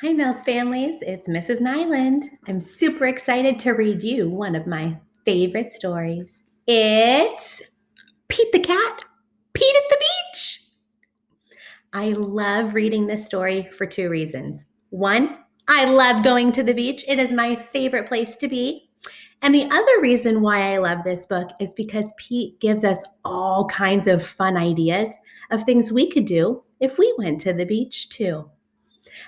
Hi, Mills families. It's Mrs. Nyland. I'm super excited to read you one of my favorite stories. It's Pete the Cat, Pete at the Beach. I love reading this story for two reasons. One, I love going to the beach. It is my favorite place to be. And the other reason why I love this book is because Pete gives us all kinds of fun ideas of things we could do if we went to the beach too.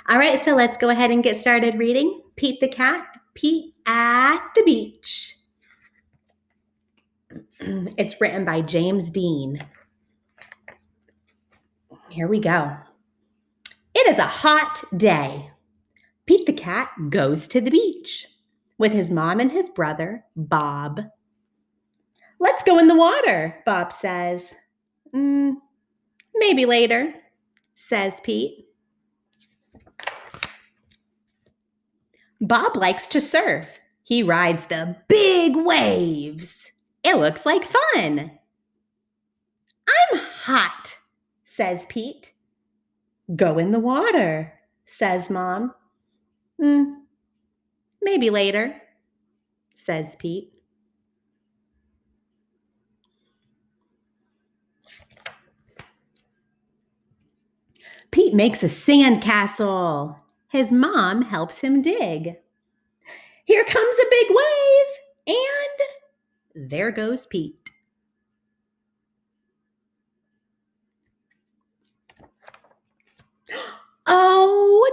All right, so let's go ahead and get started reading Pete the Cat, Pete at the Beach. It's written by James Dean. Here we go. It is a hot day. Pete the Cat goes to the beach with his mom and his brother, Bob. Let's go in the water, Bob says. Maybe later, says Pete. Bob likes to surf. He rides the big waves. It looks like fun. I'm hot, says Pete. Go in the water, says Mom. Maybe later, says Pete. Pete makes a sand castle. His mom helps him dig. Here comes a big wave, and there goes Pete. Oh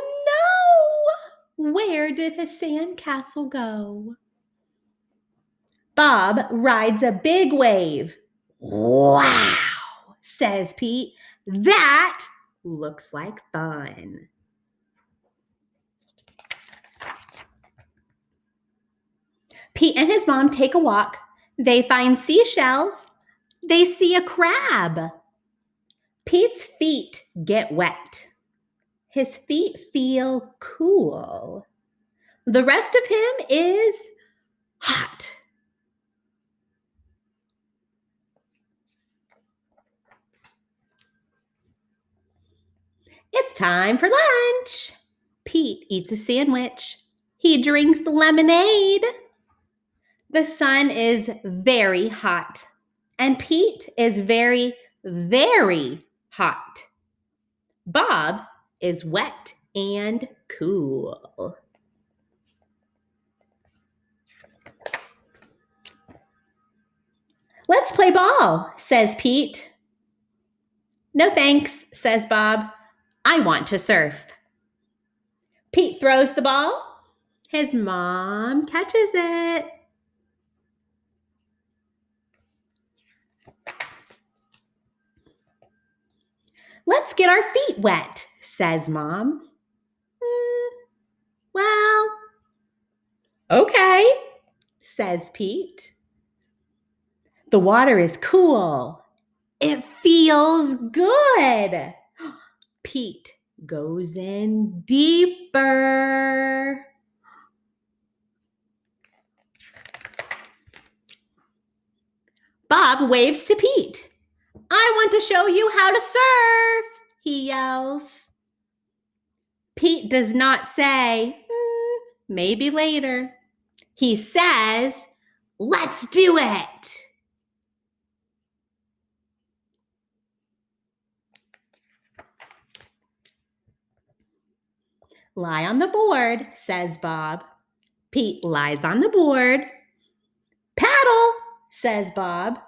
no! Where did his sand castle go? Bob rides a big wave. Wow, says Pete. That looks like fun. Pete and his mom take a walk. They find seashells. They see a crab. Pete's feet get wet. His feet feel cool. The rest of him is hot. It's time for lunch. Pete eats a sandwich. He drinks lemonade. The sun is very hot, and Pete is very, very hot. Bob is wet and cool. Let's play ball, says Pete. No thanks, says Bob. I want to surf. Pete throws the ball. His mom catches it. Let's get our feet wet, says Mom. Well, okay, says Pete. The water is cool. It feels good. Pete goes in deeper. Bob waves to Pete. I want to show you how to surf, he yells. Pete does not say, maybe later. He says, let's do it. Lie on the board, says Bob. Pete lies on the board. Paddle, says Bob.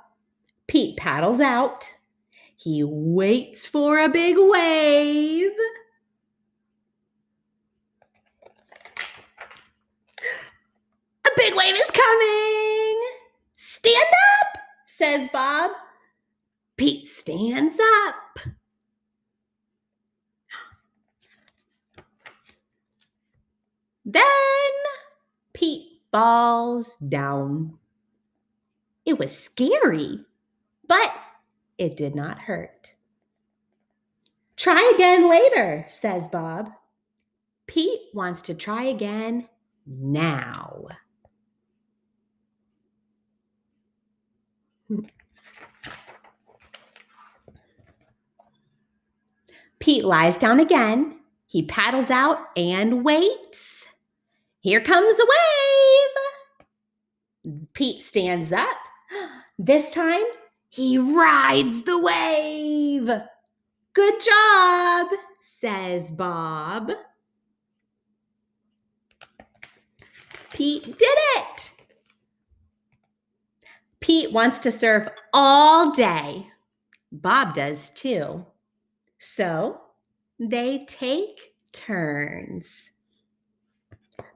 Pete paddles out. He waits for a big wave. A big wave is coming. Stand up, says Bob. Pete stands up. Then Pete falls down. It was scary, but it did not hurt. Try again later, says Bob. Pete wants to try again now. Pete lies down again. He paddles out and waits. Here comes a wave. Pete stands up. This time, he rides the wave. Good job, says Bob. Pete did it. Pete wants to surf all day. Bob does too. So they take turns.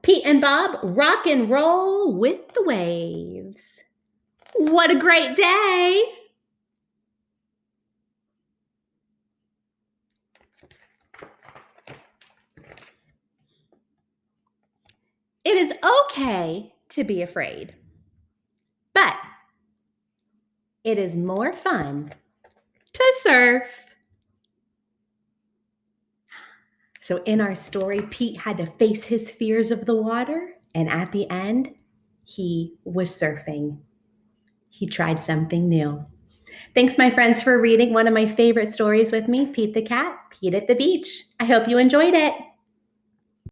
Pete and Bob rock and roll with the waves. What a great day! It is okay to be afraid, but it is more fun to surf. So in our story, Pete had to face his fears of the water, and at the end, he was surfing. He tried something new. Thanks, my friends, for reading one of my favorite stories with me, Pete the Cat, Pete at the Beach. I hope you enjoyed it.